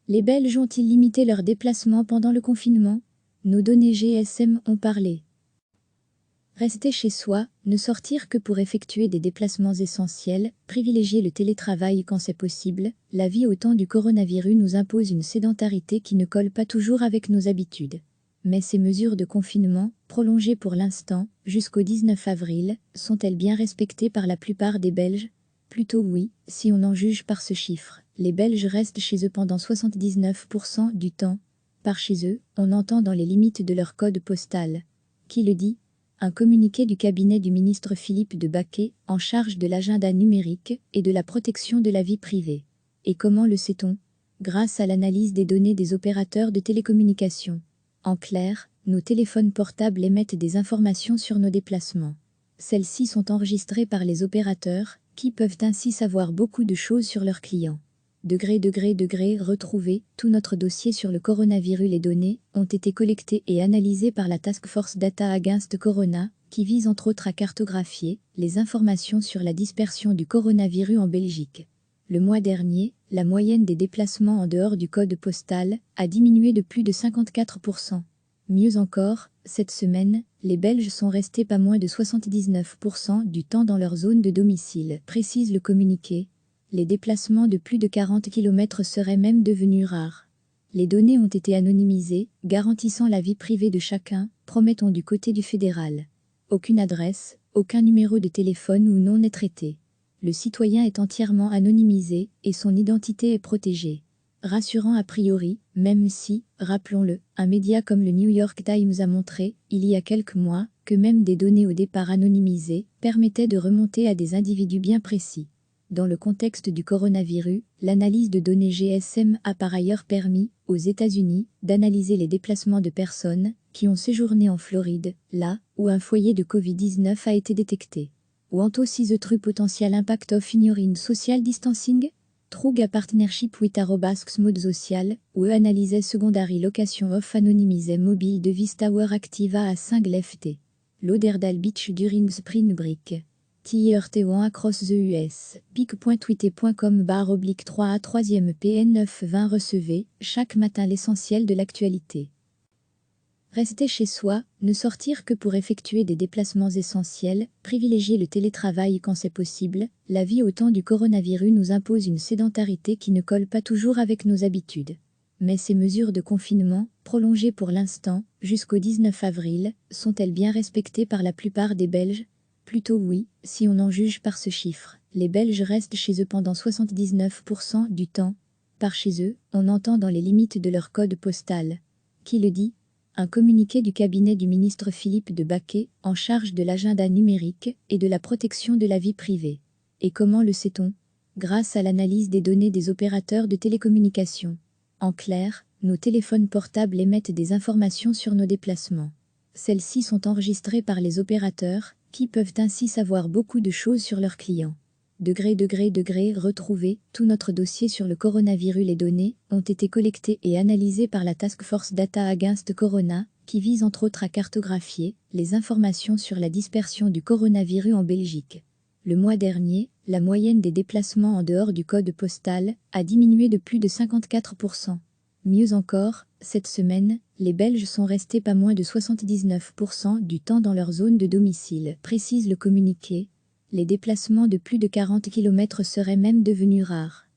Les Belges ont-ils limité leurs déplacements pendant le confinement? Nos données GSM ont parlé. Rester chez soi, ne sortir que pour effectuer des déplacements essentiels, privilégier le télétravail quand c'est possible, la vie au temps du coronavirus nous impose une sédentarité qui ne colle pas toujours avec nos habitudes. Mais ces mesures de confinement, prolongées pour l'instant, jusqu'au 19 avril, sont-elles bien respectées par la plupart des Belges? Plutôt oui, si on en juge par ce chiffre. Les Belges restent chez eux pendant 79% du temps. Par chez eux, on entend dans les limites de leur code postal. Qui le dit? Un communiqué du cabinet du ministre Philippe de Baquet, en charge de l'agenda numérique et de la protection de la vie privée. Et comment le sait-on? Grâce à l'analyse des données des opérateurs de télécommunications. En clair, nos téléphones portables émettent des informations sur nos déplacements. Celles-ci sont enregistrées par les opérateurs, qui peuvent ainsi savoir beaucoup de choses sur leurs clients. Retrouver tout notre dossier sur le coronavirus. Les données ont été collectées et analysées par la Task Force Data Against Corona, qui vise entre autres à cartographier les informations sur la dispersion du coronavirus en Belgique. Le mois dernier, la moyenne des déplacements en dehors du code postal a diminué de plus de 54%. Mieux encore, cette semaine, les Belges sont restés pas moins de 79% du temps dans leur zone de domicile, précise le communiqué. Les déplacements de plus de 40 km seraient même devenus rares. Les données ont été anonymisées, garantissant la vie privée de chacun, promet-on du côté du fédéral. Aucune adresse, aucun numéro de téléphone ou nom n'est traité. Le citoyen est entièrement anonymisé et son identité est protégée. Rassurant a priori, même si, rappelons-le, un média comme le New York Times a montré, il y a quelques mois, que même des données au départ anonymisées permettaient de remonter à des individus bien précis. Dans le contexte du coronavirus, l'analyse de données GSM a par ailleurs permis, aux États-Unis, d'analyser les déplacements de personnes qui ont séjourné en Floride, là où un foyer de Covid-19 a été détecté. Want to see the true potential impact of ignoring social distancing? Trug a partnership with @Mode Social, où analyse secondary location of anonymisé mobile device tower activa à 5 FT. Lauderdale Beach during spring break. TIRT1 across the US, pic.twitter.com/3 à 3e PN 920 recevez, chaque matin l'essentiel de l'actualité. Rester chez soi, ne sortir que pour effectuer des déplacements essentiels, privilégier le télétravail quand c'est possible, la vie au temps du coronavirus nous impose une sédentarité qui ne colle pas toujours avec nos habitudes. Mais ces mesures de confinement, prolongées pour l'instant, jusqu'au 19 avril, sont-elles bien respectées par la plupart des Belges? Plutôt oui, si on en juge par ce chiffre. Les Belges restent chez eux pendant 79% du temps. Par chez eux, on entend dans les limites de leur code postal. Qui le dit? Un communiqué du cabinet du ministre Philippe de Baquet, en charge de l'agenda numérique et de la protection de la vie privée. Et comment le sait-on? Grâce à l'analyse des données des opérateurs de télécommunications. En clair, nos téléphones portables émettent des informations sur nos déplacements. Celles-ci sont enregistrées par les opérateurs, qui peuvent ainsi savoir beaucoup de choses sur leurs clients. Retrouver tout notre dossier sur le coronavirus. Les données ont été collectées et analysées par la Task Force Data Against Corona, qui vise entre autres à cartographier les informations sur la dispersion du coronavirus en Belgique. Le mois dernier, la moyenne des déplacements en dehors du code postal a diminué de plus de 54%. Mieux encore, cette semaine, les Belges sont restés pas moins de 79% du temps dans leur zone de domicile, précise le communiqué. Les déplacements de plus de 40 km seraient même devenus rares.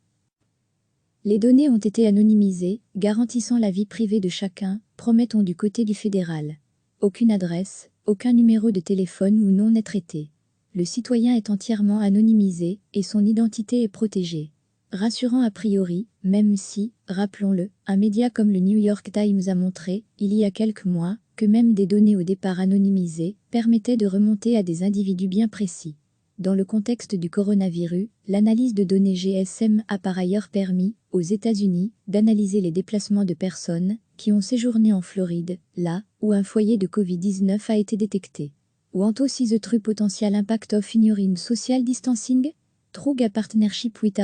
Les données ont été anonymisées, garantissant la vie privée de chacun, promet-on du côté du fédéral. Aucune adresse, aucun numéro de téléphone ou nom n'est traité. Le citoyen est entièrement anonymisé et son identité est protégée. Rassurant a priori, même si, rappelons-le, un média comme le New York Times a montré, il y a quelques mois, que même des données au départ anonymisées permettaient de remonter à des individus bien précis. Dans le contexte du coronavirus, l'analyse de données GSM a par ailleurs permis, aux États-Unis, d'analyser les déplacements de personnes qui ont séjourné en Floride, là où un foyer de Covid-19 a été détecté. Want to see the true potential impact of ignoring social distancing? Trug a partnership with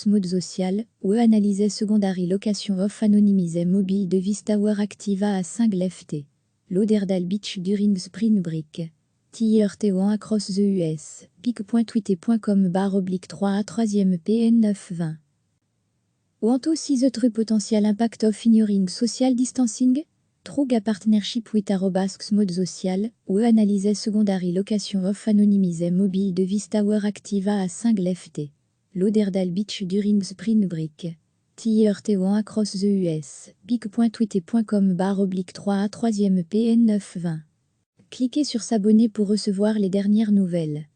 @Mode Social, où analyse secondary location of anonymisé mobile device tower activa à 5 FT. Lauderdale Beach during spring break. TIRT1 across the US, pic.twitter.com/3 à 3e PN 920. Want to see the true potential impact of ignoring social distancing? Through a partnership with Mode Social, we analyse secondary location of anonymised mobile device tower activa à 5 FT. Lauderdale Beach during spring break. TIRT1 across the US. pic.twitter.com/3A 3e PN 920. Cliquez sur s'abonner pour recevoir les dernières nouvelles.